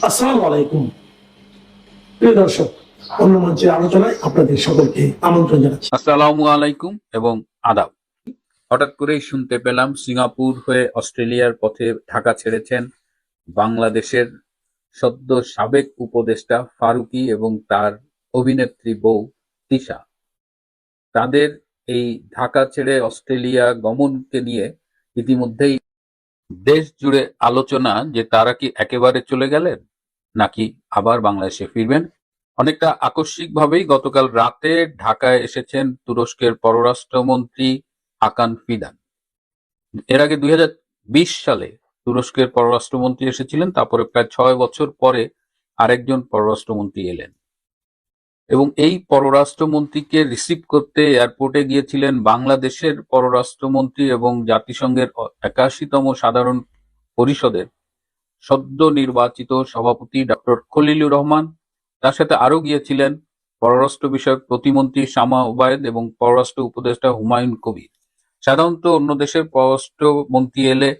আসসালামু আলাইকুম প্রিয় দর্শক, অন্য মঞ্চের আলোচনায় আপনাদের সকলকে আমন্ত্রণ জানাচ্ছি। আসসালামু আলাইকুম এবং আদাব। হঠাৎ করেই শুনতে পেলাম সিঙ্গাপুর হয়ে অস্ট্রেলিয়ার পথে ঢাকা ছেড়েছেন বাংলাদেশের সদ্য সাবেক উপদেষ্টা ফারুকী এবং তার অভিনেত্রী বউ তিশা। তাদের এই ঢাকা ছেড়ে অস্ট্রেলিয়া গমনকে নিয়ে ইতিমধ্যেই দেশ জুড়ে আলোচনা যে তারা কি একেবারে চলে গেলেন নাকি আবার বাংলাদেশে ফিরবেন। অনেকটা আকস্মিকভাবেই গতকাল রাতে ঢাকায় এসেছেন তুরস্কের পররাষ্ট্রমন্ত্রী হাকান ফিদান। এর আগে 2020 সালে তুরস্কের পররাষ্ট্রমন্ত্রী এসেছিলেন, তারপরে প্রায় 6 বছর পরে আরেকজন পররাষ্ট্রমন্ত্রী এলেন এবং এই পররাষ্ট্রমন্ত্রীকে রিসিভ করতে এয়ারপোর্টে গিয়েছিলেন বাংলাদেশের পররাষ্ট্রমন্ত্রী এবং জাতিসংঘের 81তম সাধারণ পরিষদের সদ্য নির্বাচিত সভাপতি ডক্টর খলিলুর রহমান। তার সাথে আরো গিয়েছিলেন পররাষ্ট্র বিষয়ক প্রতিমন্ত্রী শামা ওবায়েদ এবং পররাষ্ট্র উপদেষ্টা হুমায়ুন কবির। সাধারণত অন্য দেশের পররাষ্ট্র মন্ত্রী এলে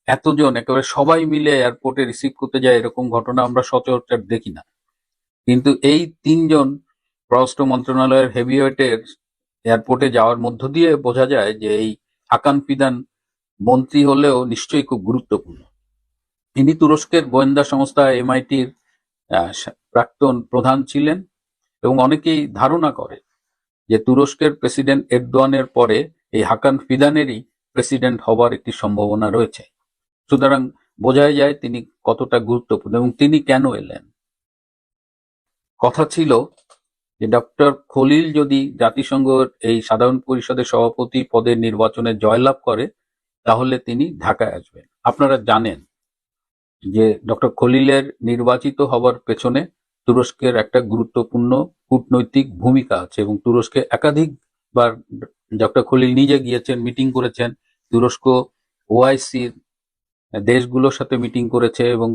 এতজন একেবারে সবাই মিলে এয়ারপোর্টে রিসিভ করতে যায়, এরকম ঘটনা আমরা সচরাচর দেখি না। কিন্তু এই তিনজন পররাষ্ট্র মন্ত্রণালয়ের হেভিওয়েটের এয়ারপোর্টে যাওয়ার মধ্য দিয়ে বোঝা যায় যে এই হাকান ফিদান মন্ত্রী হলেও নিশ্চয়ই খুব গুরুত্বপূর্ণ। ইনি তুরস্কের গোয়েন্দা সংস্থা MIT-র প্রাক্তন প্রধান ছিলেন এবং অনেকেই ধারণা করে যে তুরস্কের প্রেসিডেন্ট এরদোয়ানের পরে এই হাকান ফিদানেরই প্রেসিডেন্ট হবার একটি সম্ভাবনা রয়েছে। সুতরাং বোঝাই যায় তিনি কতটা গুরুত্বপূর্ণ এবং তিনি কেন এলেন। কথা ছিল যে ডক্টর খলিল যদি জাতিসংঘের এই সাধারণ পরিষদের সভাপতি পদের নির্বাচনে জয়লাভ করে তাহলে তিনি ঢাকায় আসবেন। আপনারা জানেন যে ডক্টর খলিলের নির্বাচিত হবার পেছনে তুরস্কের একটা গুরুত্বপূর্ণ কূটনৈতিক ভূমিকা আছে এবং তুরস্কে একাধিকবার ডক্টর খলিল নিজে গিয়েছেন, মিটিং করেছেন। তুরস্ক OIC-র দেশগুলোর সাথে মিটিং করেছে এবং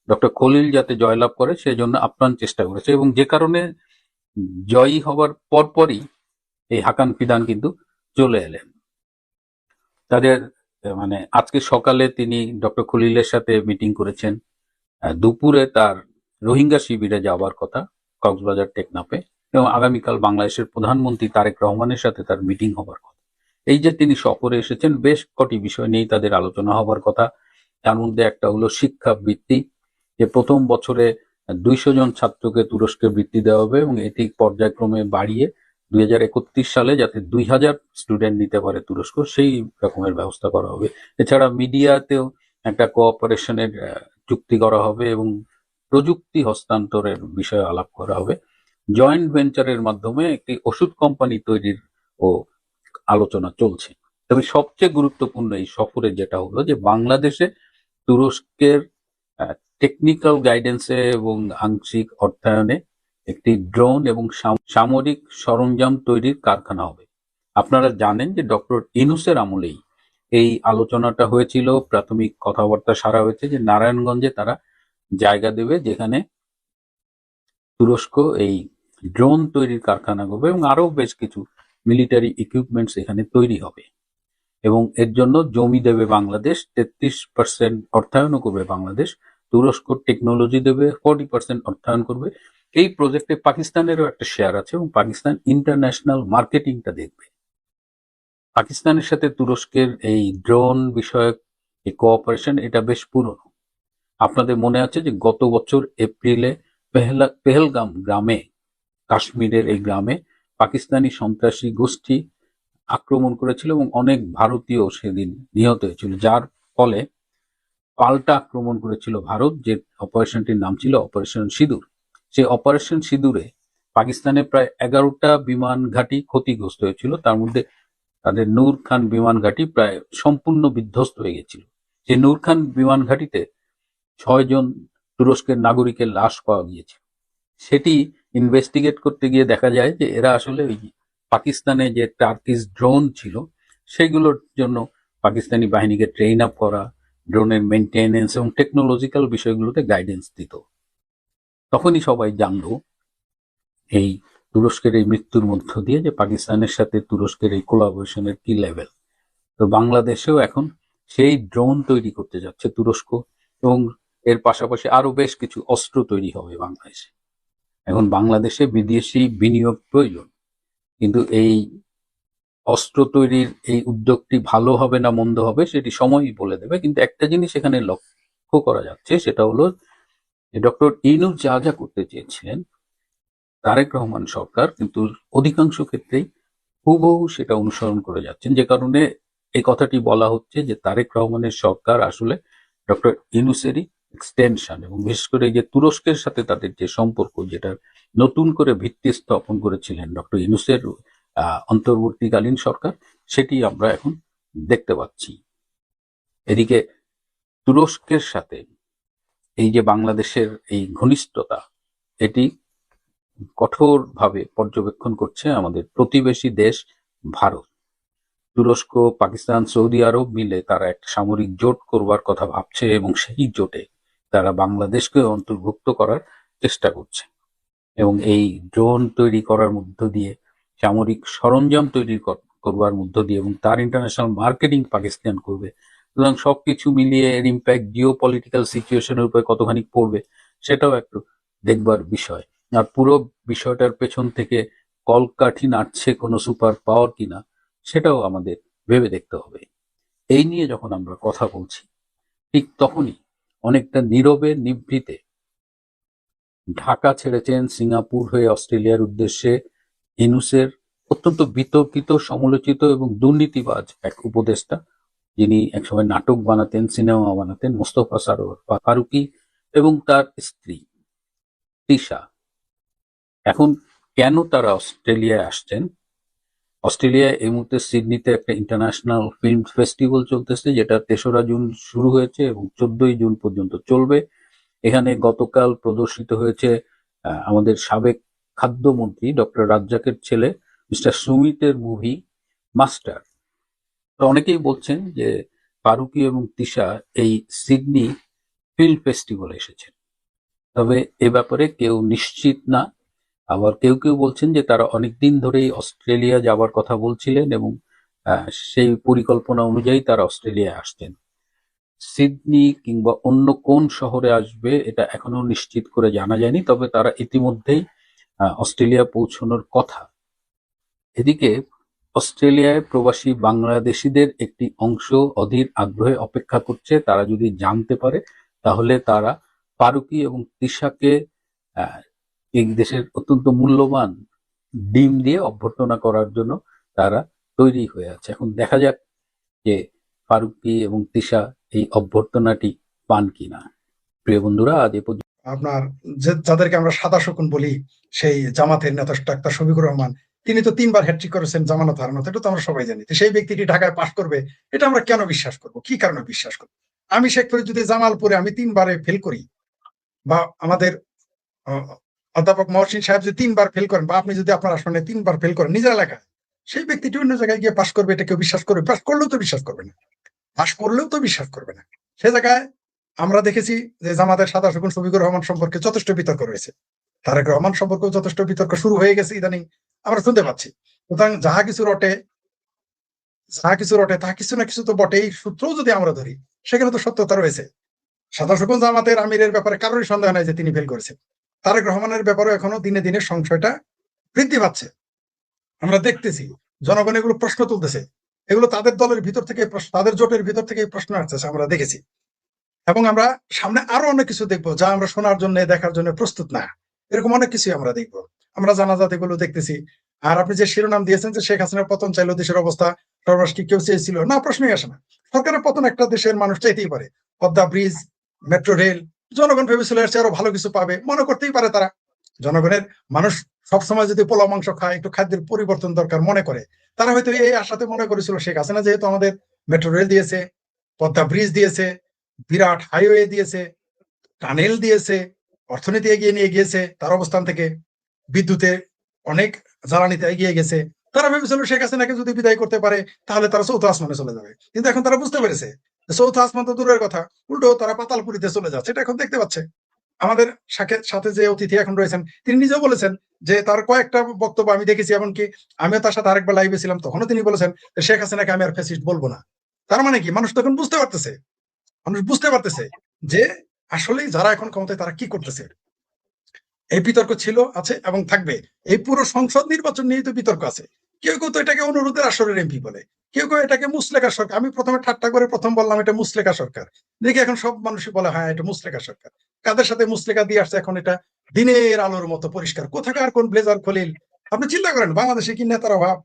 ডক্টর খলিল যাতে জয়লাভ করে সেজন্য আপ্রাণ চেষ্টা করেছে এবং যে কারণে জয়ী হবার পরপরই এই হাকান ফিদান কিন্তু চলে এলেন। তাদের আজকে সকালে তিনি ডক্টর খলিলের সাথে মিটিং করেছেন, দুপুরে তার রোহিঙ্গা শিবিরে যাওয়ার কথা কক্সবাজার টেকনাফে, এবং আগামীকাল বাংলাদেশের প্রধানমন্ত্রী তারেক রহমানের সাথে তার মিটিং হবার কথা। এই যে তিনি সফরে এসেছেন, বেশ কটি বিষয় নিয়েই তাদের আলোচনা হবার কথা। তার মধ্যে একটা হলো শিক্ষা বৃত্তি, যে প্রথম বছরে 200 জন ছাত্রকে তুরস্কে বৃত্তি দেওয়া হবে এবং এটি পর্যায়ক্রমে বাড়িয়ে 2031 সালে যাতে 2000 স্টুডেন্ট নিতে পারে তুরস্ক, সেই রকমের ব্যবস্থা করা হবে। এছাড়া মিডিয়াতেও একটা কোঅপারেশনের চুক্তি করা হবে এবং প্রযুক্তি হস্তান্তরের বিষয়ে আলাপ করা হবে। জয়েন্ট ভেঞ্চারের মাধ্যমে একটি ওষুধ কোম্পানি তৈরির ও আলোচনা চলছে। তবে সবচেয়ে গুরুত্বপূর্ণ এই সফরে যেটা হলো যে বাংলাদেশে তুরস্কের টেকনিক্যাল গাইডেন্সে এবং আংশিক অর্থায়নে একটি ড্রোন এবং সামরিক সরঞ্জাম তৈরির কারখানা হবে। আপনারা জানেন যে ডক্টর ইউনূসের আমলেই এই আলোচনাটা হয়েছিল, প্রাথমিক কথাবার্তা সারা হয়েছে যে নারায়ণগঞ্জে তারা জায়গা দেবে যেখানে তুরস্ক এই ড্রোন তৈরির কারখানা করবে এবং আরো বেশ কিছু মিলিটারি ইকুইপমেন্টস এখানে তৈরি হবে এবং এর জন্য জমি দেবে বাংলাদেশ, 33% অর্থায়নও করবে বাংলাদেশ। তুরস্ক টেকনোলজি দেবে, 40% অর্থায়ন করবে। এই প্রজেক্টে পাকিস্তানেরও একটা শেয়ার আছে এবং পাকিস্তান ইন্টারন্যাশনাল মার্কেটিংটা দেখবে। পাকিস্তানের সাথে তুরস্কের এই ড্রোন বিষয়ক এই কোঅপারেশন এটা বেশ পুরনো। আপনাদের মনে আছে যে গত বছর এপ্রিলে পেহেলগাম গ্রামে, কাশ্মীরের এই গ্রামে পাকিস্তানি সন্ত্রাসী গোষ্ঠী আক্রমণ করেছিল এবং অনেক ভারতীয় সেদিন নিহত হয়েছিল, যার ফলে পাল্টা আক্রমণ করেছিল ভারত, যে অপারেশনটির নাম ছিল অপারেশন সিঁদুর। সেই অপারেশন সিঁদুরে পাকিস্তানে প্রায় 11টা বিমান ঘাঁটি ক্ষতিগ্রস্ত হয়েছিল, তার মধ্যে তাদের নূর খান বিমান ঘাঁটি প্রায় সম্পূর্ণ বিধ্বস্ত হয়ে গেছিল। সেই নূর খান বিমান ঘাঁটিতে 6 জন তুরস্কের নাগরিকের লাশ পাওয়া গিয়েছে। সেটি ইনভেস্টিগেট করতে গিয়ে দেখা যায় যে এরা আসলে ওই পাকিস্তানে যে টার্কিশ ড্রোন ছিল সেগুলোর জন্য পাকিস্তানি বাহিনীকে ট্রেন আপ করা, ড্রোনের মেনটেনেন্স এবং টেকনোলজিক্যাল বিষয়গুলোতে গাইডেন্স দিত। তখনই সবাই জানলো এই তুরস্কের এই মৃত্যুর মধ্য দিয়ে যে পাকিস্তানের সাথে তুরস্কের এই কোলাবোরেশনের কি লেভেল। তো বাংলাদেশেও এখন সেই ড্রোন তৈরি করতে যাচ্ছে তুরস্ক এবং এর পাশাপাশি আরো বেশ কিছু অস্ত্র তৈরি হবে বাংলাদেশে। এখন বাংলাদেশে বিদেশি বিনিয়োগ প্রয়োজন, কিন্তু এই অস্ত্র তৈরির এই উদ্যোগটি ভালো হবে না মন্দ হবে সেটি সময়ই বলে দেবে। কিন্তু একটা জিনিস এখানে লক্ষ্য করা যাচ্ছে, সেটা হলো যে ডক্টর ইউনূস যা যা করতে চেয়েছিলেন তারেক রহমান সরকার কিন্তু অধিকাংশ ক্ষেত্রেই হুবহু সেটা অনুসরণ করে যাচ্ছেন, যে কারণে এই কথাটি বলা হচ্ছে যে তারেক রহমানের সরকার আসলে ডক্টর ইউনূসেরই এক্সটেনশন। এবং বিশেষ করে এই যে তুরস্কের সাথে তাদের যে সম্পর্ক, যেটা নতুন করে ভিত্তি স্থাপন করেছিলেন ডক্টর ইউনূসের অন্তর্বর্তীকালীন সরকার, সেটি আমরা এখন দেখতে পাচ্ছি। এদিকে তুরস্কের সাথে এই যে বাংলাদেশের এই ঘনিষ্ঠতা, এটি কঠোরভাবে পর্যবেক্ষণ করছে আমাদের প্রতিবেশী দেশ ভারত। তুরস্ক, পাকিস্তান, সৌদি আরব মিলে তারা একটা সামরিক জোট করবার কথা ভাবছে এবং সেই জোটে তারা বাংলাদেশকে অন্তর্ভুক্ত করার চেষ্টা করছে। এবং এই ড্রোন তৈরি করার মধ্য দিয়ে, সামরিক সরঞ্জাম তৈরি করবার মধ্য দিয়ে, এবং তার ইন্টারন্যাশনাল মার্কেটিং পাকিস্তান করবে। সুতরাং সবকিছু মিলিয়ে এর ইম্প্যাক্ট জিও পলিটিক্যাল সিচুয়েশনের উপরে কতখানি পড়বে সেটাও একটু দেখবার বিষয়। আর পুরো বিষয়টার পেছন থেকে কলকাঠি নাড়ছে কোনো সুপার পাওয়ার কিনা সেটাও আমাদের ভেবে দেখতে হবে। এই নিয়ে যখন আমরা কথা বলছি, ঠিক তখনই অনেকটা নীরবে নিভৃতে ঢাকা ছেড়েছেন সিঙ্গাপুর হয়ে অস্ট্রেলিয়ার উদ্দেশ্যে ইউনূসের অত্যন্ত বিতর্কিত, সমালোচিত এবং দুর্নীতিবাজ এক উপদেষ্টা, যিনি একসময় নাটক বানাতেন, সিনেমা বানাতেন, মোস্তফা সরোয়ার ফারুকী এবং তার স্ত্রী তিশা। এখন কেন তারা অস্ট্রেলিয়ায় আসছেন? অস্ট্রেলিয়ায় এই মুহূর্তে সিডনিতে একটা ইন্টারন্যাশনাল ফিল্ম ফেস্টিভ্যাল চলতেছে, যেটা ৩রা জুন শুরু হয়েছে এবং ১৪ই জুন পর্যন্ত চলবে। এখানে গতকাল প্রদর্শিত হয়েছে আমাদের সাবেক খাদ্যমন্ত্রী ডক্টর রাজ্জাকের ছেলে মিস্টার সুমিতের মুভি মাস্টার। তো অনেকেই বলছেন যে ফারুকী এবং তিশা এই সিডনি ফিল্ম ফেস্টিভ্যালে এসেছেন, তবে এ ব্যাপারে কেউ নিশ্চিত না। আবার কেউ কেউ বলছেন যে তারা অনেকদিন ধরেই অস্ট্রেলিয়া যাবার কথা বলছিলেন এবং সেই পরিকল্পনা অনুযায়ী তারা অস্ট্রেলিয়ায় আসছেন। সিডনি কিংবা অন্য কোন শহরে আসবে এটা এখনো নিশ্চিত করে জানা যায়নি, তবে তারা ইতিমধ্যেই অস্ট্রেলিয়া পৌঁছানোর কথা। এদিকে অস্ট্রেলিয়ায় প্রবাসী বাংলাদেশিদের একটি অংশ অধীর আগ্রহে অপেক্ষা করছে। তারা যদি জানতে পারে তাহলে তারা ফারুকী এবং তিশাকে এই দেশের অত্যন্ত মূল্যবান ডিম দিয়ে অভ্যর্থনা করার জন্য তারা তৈরি হয়ে আছে। এখন দেখা যাক যে ফারুকী এবং তিশা এই অভ্যর্থনাটি পান কিনা। প্রিয় বন্ধুরা, আজ এ পর্যন্ত। আপনার যাদেরকে আমরা সাদা শকুন বলি, সেই জামাতের নেতা ডাক্তার শফিকুর রহমান, তিনি তো 3বার হ্যাট্রিক করেছেন জামানত হারানো, এটা তো আমরা সবাই জানি। তো সেই ব্যক্তিটি ঢাকায় পাশ করবে, এটা আমরা কেন বিশ্বাস করব? কি কারণে বিশ্বাস করবো? আমি শেখ ফরিদ যদি জামালপুরে আমি 3বারে ফেল করি, বা আমাদের অধ্যাপক মহসিন সাহেব যদি 3বার ফেল করেন, বা আপনি যদি আপনার আসনে 3বার ফেল করেন নিজের এলাকায়, সেই ব্যক্তিটি অন্য জায়গায় গিয়ে পাশ করবে, এটা কেউ বিশ্বাস করবে? পাশ করলেও তো বিশ্বাস করবে না, পাশ করলেও তো বিশ্বাস করবে না। সে জায়গায় আমরা দেখেছি যে জামাতের সাদা শকুন শফিকুর রহমান সম্পর্কে যথেষ্ট বিতর্ক রয়েছে, তারেক রহমান সম্পর্কেও যথেষ্ট বিতর্ক শুরু হয়ে গেছে ইদানিং, আমরা শুনতে পাচ্ছি। সুতরাং যাহা কিছু রটে তা কিছু না কিছু তো বটেই। সূত্রও যদি আমরা ধরি, সেখানে তো সত্যতা রয়েছে। সাদা শকুন জামাতের আমিরের ব্যাপারে কারোরই সন্দেহ নাই যে তিনি ফেল করেছেন। তারেক রহমানের ব্যাপারে এখনো দিনে দিনে সংশয়টা বৃদ্ধি পাচ্ছে। আমরা দেখতেছি জনগণ এগুলো প্রশ্ন তুলতেছে, এগুলো তাদের দলের ভিতর থেকে, তাদের জোটের ভিতর থেকে প্রশ্ন আসতেছে, আমরা দেখেছি। এবং আমরা সামনে আরো অনেক কিছু দেখবো যা আমরা শোনার জন্য, দেখার জন্য প্রস্তুত না। এরকম অনেক কিছুই আমরা দেখবো, আমরা জানাজাত এগুলো দেখতেছি। আর আপনি যে শিরোনাম দিয়েছেন যে শেখ হাসিনার পতন চাইলেও দেশের অবস্থা সর্বনাশ, কি কেউ চেয়েছিল না? প্রশ্নই আসে না। সরকারের পতন একটা দেশের মানুষ চাইতেই পারে। পদ্মা ব্রিজ, মেট্রো রেল, জনগণ ভেবেছিল এর চেয়ে আরো ভালো কিছু পাবে, মনে করতেই পারে তারা। জনগণের মানুষ সবসময় যদি পোলাও মাংস খায়, একটু খাদ্যের পরিবর্তন দরকার মনে করে, তারা হয়তো এই আশাতে মনে করেছিল শেখ হাসিনা যেহেতু আমাদের মেট্রো রেল দিয়েছে, পদ্মা ব্রিজ দিয়েছে, বিরাট হাইওয়ে দিয়েছে, টানেল দিয়েছে, অর্থনীতি এগিয়ে নিয়ে গিয়েছে, তার অবস্থান থেকে বিদ্যুতের অনেক জ্বালানিতে এগিয়ে গেছে, তারা ভেবেছিল শেখ হাসিনাকে যদি বিদায় করতে পারে তাহলে তারা চৌথ আসমানে চলে যাবে। কিন্তু এখন তারা বুঝতে পেরেছে চৌথ আসমান তো দূরের কথা, উল্টো তারা পাতালপুরিতে চলে যাচ্ছে, এটা এখন দেখতে পাচ্ছে। আমাদের সাথে যে অতিথি এখন রয়েছেন, তিনি নিজেও বলেছেন যে তার কয়েকটা বক্তব্য আমি দেখেছি, এমনকি আমিও তার সাথে আরেকবার লাইভে ছিলাম, তখনও তিনি বলেছেন শেখ হাসিনাকে আমি আর ফ্যাসিস্ট বলবো না। তার মানে কি? মানুষ তখন বুঝতে পারতেছে যে আসলেই যারা এখন ক্ষমতায় তারা কি করতেছে। এই বিতর্ক ছিল, আছে এবং থাকবে। এই পুরো সংসদ নির্বাচন নিয়ে তো বিতর্ক আছে। কেউ কেউ তো এটাকে অনুরোধের আসরের এমপি বলে, কেউ কেউ এটাকে মুসলেকা সরকার। আমি প্রথমে ঠাট্টা করে প্রথম বললাম এটা মুসলেকা সরকার, দেখি এখন সব মানুষই বলে হ্যাঁ এটা মুসলেকা সরকার। কাদের সাথে মুসলেকা দিয়ে আসছে এখন, এটা দিনের আলোর মতো পরিষ্কার। কোথাকার কোন ব্লেজার খলিল, আপনি চিন্তা করেন বাংলাদেশে কি নেতার অভাব,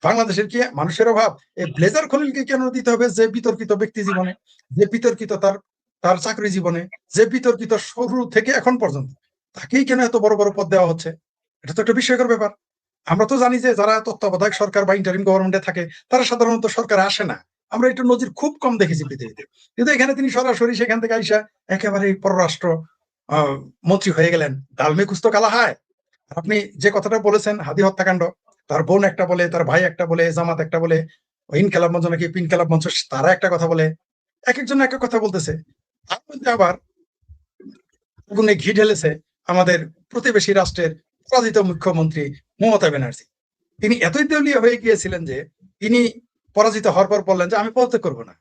বাংলাদেশের কি মানুষের অভাব? এই ব্লেজার খলিলকে কেন দিতে হবে, যে বিতর্কিত ব্যক্তি জীবনে, যে বিতর্কিত তার তার চাকরি জীবনে, যে বিতর্কিত শুরু থেকে এখন পর্যন্ত, তাকেই কেন এত বড় বড় পদ দেওয়া হচ্ছে? এটা তো একটা বিস্ময়কর ব্যাপার। আমরা তো জানি যে যারা তত্ত্বাবধায়ক সরকার বা ইন্টারিম গভর্নমেন্টে থাকে তারা সাধারণত সরকারে আসে না। আমরা এটা নজির খুব কম দেখেছি পৃথিবীতে। কিন্তু এখানে তিনি সরাসরি সেখান থেকে আইসা একেবারে পররাষ্ট্র মন্ত্রী হয়ে গেলেন। ডালমে কুস্তো কালা হায়। আপনি যে কথাটা বলেছেন হাদি হত্যাকাণ্ড, তার বোন একটা বলে, তার ভাই একটা বলে, জামাত একটা বলে, ইনকালাব মঞ্চ নাকি পিনকালাব মঞ্চ তারা একটা কথা বলে, এক একজন এক এক কথা বলতেছে। তার মধ্যে আবার আগুনে ঘি ঢেলেছে আমাদের প্রতিবেশী রাষ্ট্রের পরাজিত মুখ্যমন্ত্রী মমতা ব্যানার্জি। তিনি এতই দেউলিয়া হয়ে গিয়েছিলেন যে তিনি পরাজিত হওয়ার পর বললেন যে আমি পদত্যাগ করবো না।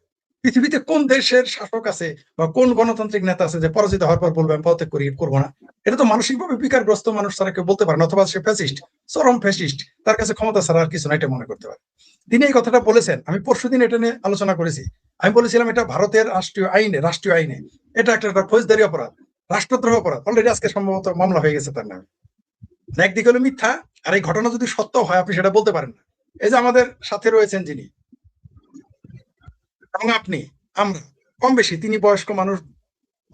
পৃথিবীতে কোন দেশের শাসক আছে বা কোন গণতান্ত্রিক নেতা আছে যে পরাজিত হওয়ার পর বলবে আমি পদত্যাগ করবো না? এটা তো মানসিকভাবে বিকারগ্রস্ত মানুষ ছাড়া কেউ বলতে পারে না, অথবা সে ফ্যাসিস্ট, চরম ফ্যাসিস্ট, তার কাছে ক্ষমতা ছাড়া আর কিছু না, এটা মনে করতে পারে। তিনি এই কথাটা বলেছেন, আমি পরশুদিন এটা নিয়ে আলোচনা করেছি। আমি বলেছিলাম এটা ভারতের রাষ্ট্রীয় আইনে এটা একটা ফৌজদারি অপরাধ, রাষ্ট্রদ্রোহ অপরাধ। অলরেডি আজকে সম্ভবত মামলা হয়ে গেছে তার নামে। একদিকে হলো মিথ্যা, আর এই ঘটনা যদি সত্য হয় আপনি সেটা বলতে পারেন না। এই যে আমাদের সাথে রয়েছেন যিনি, এবং আপনি, আমরা কম বেশি, তিনি বয়স্ক মানুষ,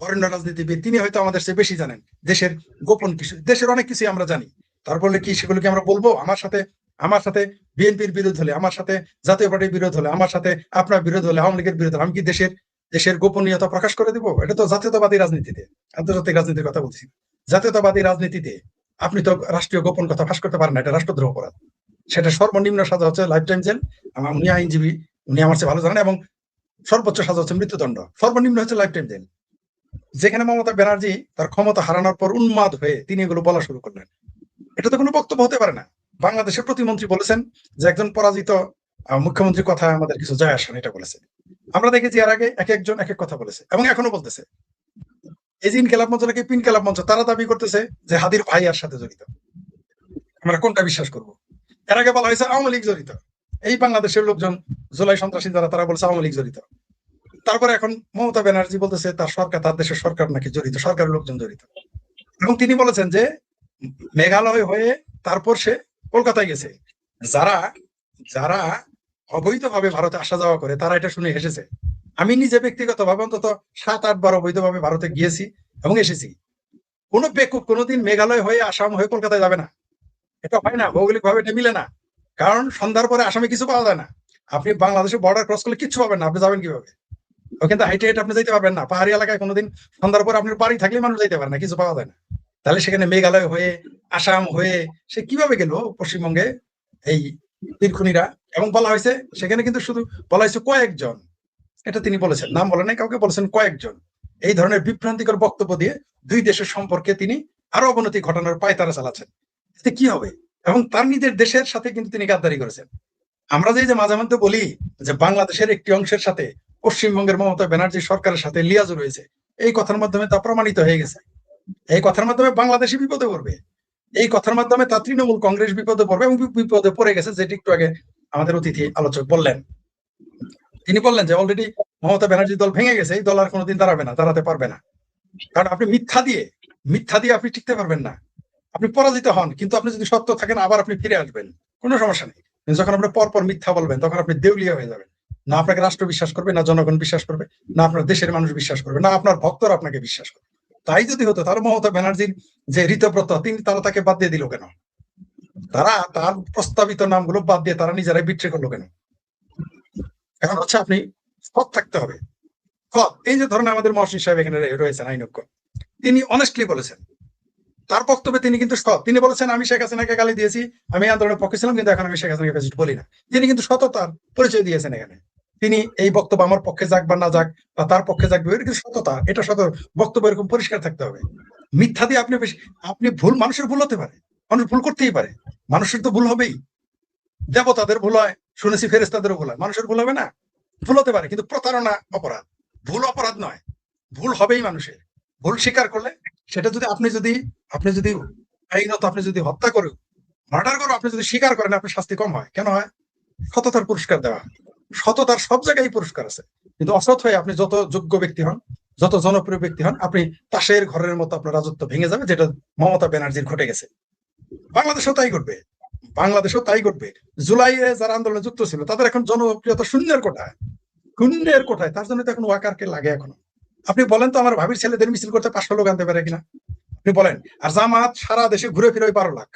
বরেণ্য রাজনীতিবিদ, তিনি হয়তো আমাদের চেয়ে বেশি জানেন দেশের গোপন কিছু, দেশের অনেক কিছুই আমরা জানি। তারপরে কি সেগুলো কি আমরা বলবো? আমার সাথে বিএনপির বিরোধ হলে, আমার সাথে জাতীয় পার্টির বিরোধ হলে, আমার সাথে আপনার বিরোধ হলে, আওয়ামী লীগের বিরোধ হলে আমি কি দেশের গোপনীয়তা প্রকাশ করে দিব? এটা তো জাতীয়তাবাদী রাজনীতিতে, আন্তর্জাতিক রাজনীতির কথা বলছি। জাতীয়তাবাদী রাজনীতিতে আপনি তো রাষ্ট্রীয় গোপন কথা ফাঁস করতে পারেন না, এটা রাষ্ট্রদ্রোহ অপরাধ। সেটা সর্বনিম্ন সাজা হচ্ছে লাইফ টাইম জেল। উনি আইনজীবী, উনি আমার চেয়ে ভালো জানেন। এবং সর্বোচ্চ সাজা হচ্ছে মৃত্যুদণ্ড, সর্বনিম্ন হচ্ছে লাইফ টাইম জেল। যেখানে মমতা ব্যানার্জি তার ক্ষমতা হারানোর পর উন্মাদ হয়ে তিনি এগুলো বলা শুরু করলেন, এটা তো কোনো বক্তব্য হতে পারে না। বাংলাদেশের প্রতিমন্ত্রী বলেছেন যে একজন পরাজিত মুখ্যমন্ত্রীর কথা আমাদের কিছু যায় আসে না, এটা বলেছে। আমরা দেখেছি এর আগে এক একজন এক এক কথা বলেছে এবং এখনো বলতেছে। এই যে ইনকিলাব মঞ্চ নাকি পিনকিলাব মঞ্চ, তারা দাবি করতেছে যে হাদির ভাই এর সাথে জড়িত। আমরা কোনটা বিশ্বাস করব? এর আগে বলা হয়েছে আওয়ামী লীগ জড়িত। এই বাংলাদেশের লোকজন, জুলাই সন্ত্রাসী যারা, তারা বলছে আওয়ামী লীগ জড়িত। তারপরে এখন মমতা ব্যানার্জি বলতেছে তার সরকার, তার দেশের সরকার নাকি জড়িত, সরকারের লোকজন জড়িত। এবং তিনি বলেছেন যে মেঘালয় হয়ে তারপর সে কলকাতায় গেছে। যারা যারা অবৈধভাবে ভারতে আসা যাওয়া করে তারা এটা শুনে হেসেছে। আমি নিজে ব্যক্তিগতভাবে অন্তত 7-8 বার অবৈধভাবে ভারতে গিয়েছি এবং এসেছি। কোনো বেকুব কোনোদিন মেঘালয় হয়ে আসাম হয়ে কলকাতায় যাবে না, এটা হয় না, ভৌগোলিক ভাবে এটা মিলে না। কারণ সন্ধ্যার পরে আসামে কিছু পাওয়া যায় না। আপনি বাংলাদেশের বর্ডার ক্রস করলে কিচ্ছু পাবেন না, আপনি যাবেন কিভাবে? ওখানে হাইটে হেঁটে আপনি যেতে পারবেন না। পাহাড়ি এলাকায় কোনোদিন সন্ধ্যার পর আপনার বাড়ি থাকলে মানুষ যেতে পারে না, কিছু পাওয়া যায় না। তাহলে সেখানে মেঘালয় হয়ে আসাম হয়ে সে কিভাবে গেল পশ্চিমবঙ্গে এই তীরখুনিরা? এবং বলা হয়েছে সেখানে কিন্তু শুধু বলা হয়েছে কয়েকজন, এটা তিনি বলেছেন, নাম বলেন নাই, কাউকে বলেছেন কয়েকজন। এই ধরনের বিভ্রান্তিকর বক্তব্য দিয়ে দুই দেশের সম্পর্কে তিনি আরো অবনতি ঘটানোর পায়তারা চালাচ্ছেন। এতে কি হবে? এবং তার নিজের দেশের সাথে কিন্তু তিনি গাদ্দারি করেছেন। আমরা যে মাঝে মধ্যে বলি যে বাংলাদেশের একটি অংশের সাথে পশ্চিমবঙ্গের মমতা ব্যানার্জি সরকারের সাথে লিয়াজু রয়েছে, এই কথার মাধ্যমে তা প্রমাণিত হয়ে গেছে। এই কথার মাধ্যমে বাংলাদেশি বিপদে পড়বে, এই কথার মাধ্যমে তা তৃণমূল কংগ্রেস বিপদে পড়বে এবং বিপদে পড়ে গেছে। যেটি একটু আগে আমাদের অতিথি আলোচক বললেন, তিনি বললেন যে অলরেডি মমতা ব্যানার্জি দল ভেঙে গেছে, এই দল আর কোনোদিন দাঁড়াতে পারবে না। কারণ আপনি মিথ্যা দিয়ে আপনি টিকতে পারবেন না। আপনি পরাজিত হন, কিন্তু আপনি যদি সত্য থাকেন আবার আপনি ফিরে আসবেন, কোনো সমস্যা নেই। যখন আপনি পরপর মিথ্যা বলবেন তখন আপনি দেউলিয়া হয়ে যাবেন। না আপনাকে রাষ্ট্র বিশ্বাস করবে, না জনগণ বিশ্বাস করবে, না আপনার দেশের মানুষ বিশ্বাস করবে, না আপনার ভক্তরা আপনাকে বিশ্বাস করবে। তাই যদি হতো তাহলে মমতা ব্যানার্জির যে ঋতব্রত, তারা তাকে বাদ দিয়ে দিল কেন? তারা তার প্রস্তাবিত নামগুলো বাদ দিয়ে তারা নিজেরাই বিট্রে করলো কেন? এখন হচ্ছে আপনি সৎ থাকতে হবে। সৎ, এই যে ধরেন আমাদের মহসিন সাহেব এখানে রয়েছেন আইনজ্ঞ, তিনি অনেস্টলি বলেছেন, তার বক্তব্যে তিনি কিন্তু সৎ। তিনি বলেছেন আমি শেখ হাসিনাকে গালি দিয়েছি, আমি আন্দোলনের পক্ষে ছিলাম, কিন্তু এখন আমি শেখ হাসিনাকে ফ্যাসিস্ট বলি না। তিনি কিন্তু সততার পরিচয় দিয়েছেন এখানে। তিনি এই বক্তব্য আমার পক্ষে যাক বা না যাক বা তার পক্ষে যাক, এটা কিন্তু সততা, এটা সত বক্তব্য, এরকম পরিষ্কার থাকতে হবে। মিথ্যা দিয়ে আপনি ভুল, মানুষের ভুল হতে পারে, মানুষ ভুল করতেই পারে, মানুষের তো ভুল হবেই। দেবতাদের ভুল হয়, শুনেছি ফেরেশতাদেরও ভুল হয়, মানুষের ভুল হবে না? ভুল হতে পারে, কিন্তু প্রতারণা অপরাধ, ভুল অপরাধ নয়। ভুল হবেই মানুষের। ভুল স্বীকার করলে সেটা যদি আপনি যদি আইনত আপনি যদি হত্যা করে মার্ডার করো, আপনি যদি স্বীকার করেন আপনার শাস্তি কম হয়। কেন হয়? সততার পুরস্কার দেওয়া হয়। সততার সব জায়গায় পুরস্কার আছে। কিন্তু অসৎ হয়ে আপনি যত যোগ্য ব্যক্তি হন, যত জনপ্রিয় ব্যক্তি হন, আপনি তাসের ঘরের মতো আপনার রাজত্ব ভেঙে যাবে, যেটা মমতা ব্যানার্জির ঘটে গেছে। বাংলাদেশেও তাই ঘটবে। বাংলাদেশেও তাই ঘটবে। জুলাইয়ে যারা আন্দোলনে যুক্ত ছিল তাদের এখন জনপ্রিয়তা শূন্যের কোঠায়, শূন্যের কোঠায়। তার জন্য তো এখন ওয়াকারকে লাগে এখনো। আপনি বলেন তো আমার ভাবির ছেলেদের মিছিল করতে 500 লোক আনতে পারে কিনা? আপনি বলেন। আর জামাত সারা দেশে ঘুরে ফিরে ওই 12 লাখ।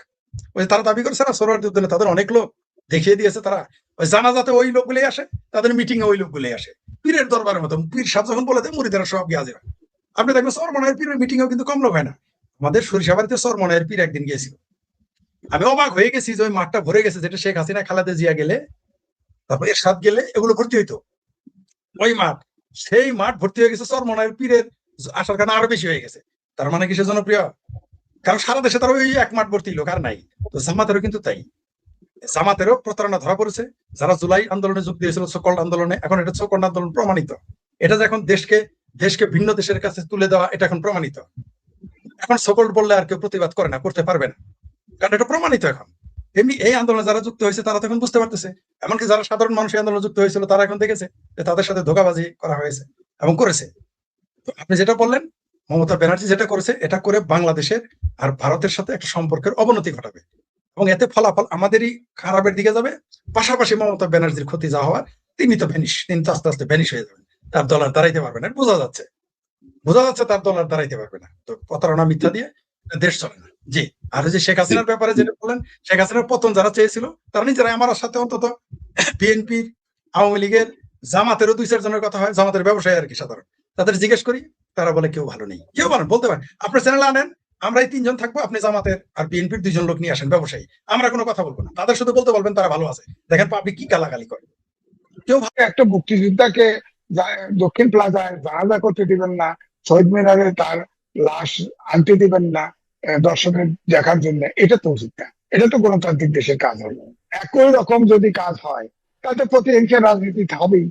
ওই তারা দাবি করছে না সোহরাওয়ার্দী উদ্যানে তাদের অনেক লোক দেখিয়ে দিয়েছে। তারা ওই জানাজাতে ওই লোকগুলোই আসে, তাদের মিটিং এ ওই লোকগুলোই আসে। পীরের দরবারের মতো পীর সাহেব যখন বলে দেয় মুরিদেরা সব গিয়ে হাজির হয়। আপনি দেখবেন চরমনায়ের পীরের মিটিং এও কিন্তু কম লোক হয় না। আমাদের সরিষাবাড়িতে চরমনায়ের পীর একদিন গিয়েছিল। আমি অবাক হয়ে গেছি যে ওই মাঠটা ভরে গেছে, যেটা শেখ হাসিনা খালেদা জিয়া গেলে, তারপর এরশাদ গেলে এগুলো ভর্তি হইতো। ওই মাঠ, সেই মাঠ ভর্তি হয়ে গেছে চরমনায়ের পীরের আসার কারণে আরো বেশি হয়ে গেছে। তার মানে কিসের জনপ্রিয়? কারণ সারা দেশে তার ওই এক মাঠ ভর্তি লোক আর নাই। তো জামাতেরও কিন্তু তাই। জামাতেরও প্রতারণা ধরা পড়েছে। যারা জুলাই আন্দোলনে যোগ দিয়েছিল, সকল আন্দোলনে, এখন এটা সকল আন্দোলন প্রমাণিত। এটা যে এখন দেশকে ভিন্ন দেশের কাছে তুলে দেওয়া, এটা এখন প্রমাণিত। এখন সকল বললে আর কেউ প্রতিবাদ করে না, করতে পারবে না, কারণ এটা প্রমাণিত এখন। এমনি এই আন্দোলনে যারা যুক্ত হয়েছে তারা তখন বুঝতে পারতেছে, এমনকি যারা সাধারণ মানুষ এই আন্দোলনে যুক্ত হয়েছিল তারা এখন দেখেছে যে তাদের সাথে ধোঁকাবাজি করা হয়েছে এবং করেছে। তো আপনি যেটা বললেন, মমতা ব্যানার্জি যেটা করেছে, এটা করে বাংলাদেশের আর ভারতের সাথে একটা সম্পর্কের অবনতি ঘটাবে এবং এতে ফলাফল আমাদেরই খারাপের দিকে যাবে। পাশাপাশি মমতা ব্যানার্জির ক্ষতি যা হওয়ার, তিনি তো আস্তে আস্তে ভ্যানিশ হয়ে যাবেন। তার দল আর দাঁড়াইতে পারবে না, বোঝা যাচ্ছে তার দল আর দাঁড়াইতে পারবে না। তো প্রতারণা মিথ্যা দিয়ে দেশ চলে না। জি। আর যে শেখ হাসিনার ব্যাপারে যেটা বললেন, শেখ হাসিনার পতন যারা চেয়েছিল তারা নিজেরাই, আমার সাথে অন্তত বিএনপি, আওয়ামী লীগের, জামাতেরও 2-4 জনের কথা হয়, জামাতের ব্যবসায়ী আর কি সাধারণ, তাদের জিজ্ঞেস করি, তারা বলে কেউ ভালো নেই। কেউ বলেন, বলতে পারেন আপনার চ্যানেলে আনেন, আমরাই 3 জন থাকবো, আপনি জামাতের আর বিএনপির 2 জন লোক নিয়ে আসেন ব্যবসায়ী, আমরা কোনো কথা বলবো না, তাদের শুধু বলতে বলবেন তারা ভালো আছে। দেখেন পাবলিক কি গালাগালি করে। কেউ একটা মুক্তিযোদ্ধাকে দক্ষিণ প্লাজায় জানাজা করতে দিবেন না, শহীদ মিনারে তার লাশ আনতে দিবেন না দর্শকের দেখার জন্য, এটা তো উচিত না। এটা তো গণতান্ত্রিক দেশের কাজ হলো। একই রকম যদি কাজ হয় তাতে প্রতিহিংসা রাজনীতি হবেই,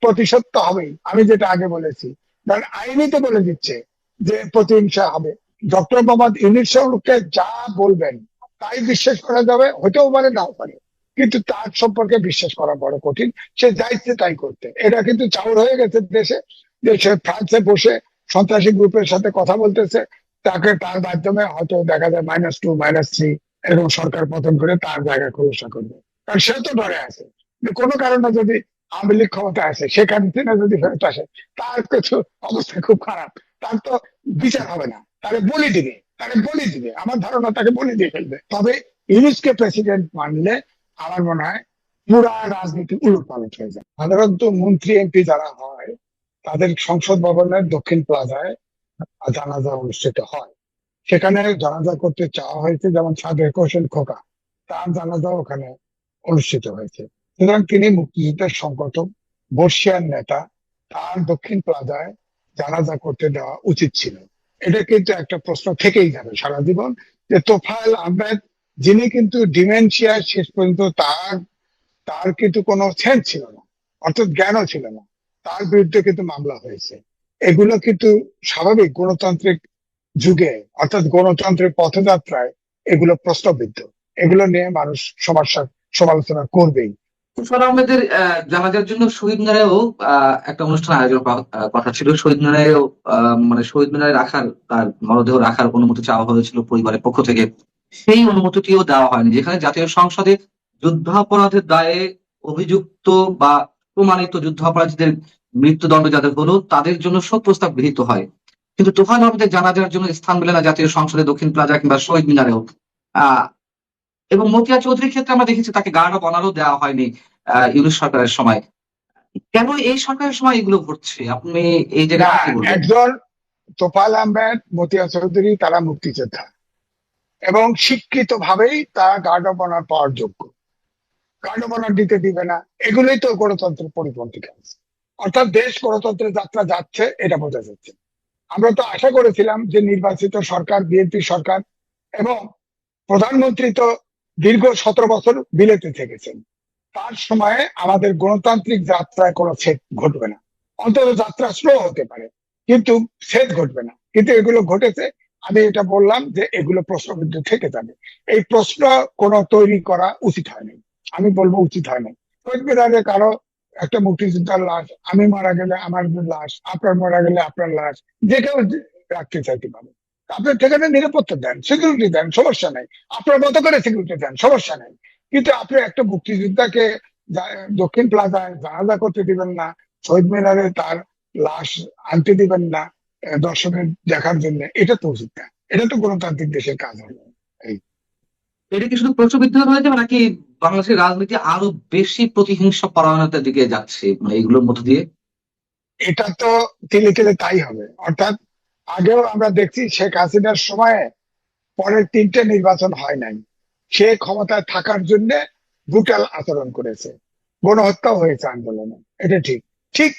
প্রতিশোধ তো হবেই। আমি যেটা আগে বলেছি, কারণ আইনই তো বলে দিচ্ছে যে প্রতিহিংসা হবে। ডক্টর মোহাম্মদ ইউনূস সম্পর্কে যা বলবেন তাই বিশ্বাস করা যাবে, হতেও পারে নাও পারে, কিন্তু তার সম্পর্কে বিশ্বাস করা বড় কঠিন। সে যা ইচ্ছে তাই করতে, এটা কিন্তু চাউর হয়ে গেছে দেশে ফ্রান্সে বসে সন্ত্রাসী গ্রুপের সাথে কথা বলতেছে, তাকে তার মাধ্যমে হয়তো দেখা যায় -2 -3 এরকম সরকার পতন করে তার জায়গা খোলসা করবে। কারণ সে তো ডরে আছে কোনো কারণে যদি আওয়ামী লীগ ক্ষমতা আসে, সেখান থেকে যদি ফেরত আসে, তার কিছু অবস্থা খুব খারাপ, তার তো বিচার হবে না, তাকে বলি দিবে, আমার ধারণা তাকে বলি দিয়ে ফেলবে। তবে ইউনূসকে প্রেসিডেন্ট মানলে আমার মনে হয় পুরা রাজনীতি উলটপালট হয়ে যায়। সাধারণত মন্ত্রী এমপি যারা হয় তাদের সংসদ ভবনের দক্ষিণ প্লাজায় জানাজা অনুষ্ঠিত হয়, সেখানে জানাজা করতে চাওয়া হয়েছে, যেমন সাদেক হোসেন খোকা, তার জানাজা ওখানে অনুষ্ঠিত হয়েছে। সুতরাং তিনি মুক্তিযুদ্ধের সংগঠক, বর্ষিয়ান নেতা, তার দক্ষিণ প্লাজায় জানাজা করতে দেওয়া উচিত ছিল। এটা কিন্তু একটা প্রশ্ন থেকেই যাবে সারা জীবন, যে তোফায়েল আহমেদ, যিনি কিন্তু ডিমেনশিয়া, শেষ পর্যন্ত তার কিন্তু কোনো সেন্স ছিল না, অর্থাৎ জ্ঞানও ছিল না, তার বিরুদ্ধে কিন্তু মামলা হয়েছে। এগুলো কিন্তু স্বাভাবিক গণতান্ত্রিক যুগে, অর্থাৎ গণতন্ত্রের পথযাত্রায় এগুলো প্রশ্নবিদ্ধ, এগুলো নিয়ে মানুষ সমালোচনা করবেই। তুষার আহমেদের জানাজার জন্য শহীদ মিনারেও একটা অনুষ্ঠান আয়োজন কথা ছিল। শহীদ মিনারেও মানে শহীদ মিনারে রাখার, তার মরদেহ রাখার অনুমতি চাওয়া হয়েছিল পরিবারের পক্ষ থেকে। সেই অনুমতিটিও দেওয়া হয়নি, যেখানে জাতীয় সংসদে যুদ্ধাপরাধের দায়ে অভিযুক্ত বা প্রমাণিত যুদ্ধাপরাধীদের মৃত্যুদণ্ড যাদের হলো তাদের জন্য শোক প্রস্তাব গৃহীত হয়। কিন্তু তুফান আহমেদের জানাজার জন্য স্থান মেলে না জাতীয় সংসদে, দক্ষিণ প্লাজা কিংবা শহীদ মিনারেও। এবং মতিয়া চৌধুরীর ক্ষেত্রে আমরা দেখেছি তাকে গার্ড অফ অনারও দেওয়া হয়নি ইউনূস সরকারের সময়। কেন এই সরকারের সময় এগুলো ঘটছে, আপনি এই জায়গায় কি বলবেন? একজন তোফায়েল আহমেদ, মতিয়া চৌধুরী, তারা মুক্তিযোদ্ধা এবং শিক্ষিত ভাবেই তারা গার্ড অফ অনার পাওয়ার যোগ্য। গার্ড অফ অনার দিতে দিবে না, এগুলোই তো গণতন্ত্রের পরিপন্থী কাজ। অর্থাৎ দেশ গণতন্ত্রের যাত্রা যাচ্ছে, এটা বোঝা যাচ্ছে। আমরা তো আশা করেছিলাম যে নির্বাচিত সরকার, বিএনপি সরকার, এবং প্রধানমন্ত্রী তো দীর্ঘ 17 বছর বিলেতে থেকেছেন, তার সময়ে আমাদের গণতান্ত্রিক যাত্রায় কোনো ছেদ ঘটবে না, অন্তত যাত্রা স্লো হতে পারে, কিন্তু শেষ ঘটবে না, কিন্তু এগুলো ঘটেছে। আমি এটা বললাম যে এগুলো প্রশ্নবিদ্ধ থেকে যাবে। এই প্রশ্ন কোনো তৈরি করা উচিত হয়নি, আমি বলবো উচিত হয়নি। শহীদ মিনারে কারো একটা মুক্তিযোদ্ধার লাশ, আমি মারা গেলে আমার লাশ, আপনার মারা গেলে আপনার লাশ, যে কেউ রাখতে চাইতে পারে। আপনি সেখানে নিরাপত্তা দেন, সিকিউরিটি দেন, সমস্যা নেই। আপনার মতো করে সিকিউরিটি দেন, সমস্যা নেই। কিন্তু আপনি একটা মুক্তিযোদ্ধাকে দক্ষিণ প্লাজায় জানাজা করতে দিবেন না, শহীদ মিনারে তার লাশ আনতে দিবেন না দর্শকের দেখার জন্য, এটা তো উচিত না। এটা তো গণতান্ত্রিক দেশের কাজ হবে। এটা কি শুধু প্রশ্নবিদ্ধ হয়ে যাবে, নাকি বাংলাদেশের রাজনীতি আরো বেশি প্রতিহিংসা পরায়ণতার দিকে যাচ্ছে মানে এগুলোর মধ্য দিয়ে? এটা তো তিলে তিলে তাই হবে। অর্থাৎ আগেও আমরা দেখছি শেখ হাসিনার সময়ে পরের 3টে নির্বাচন হয় নাই, সে ক্ষমতায় থাকার জন্য ব্রুটাল আচরণ করেছে, গণহত্যাও হয়েছে আন্দোলনে, এটা ঠিক ঠিক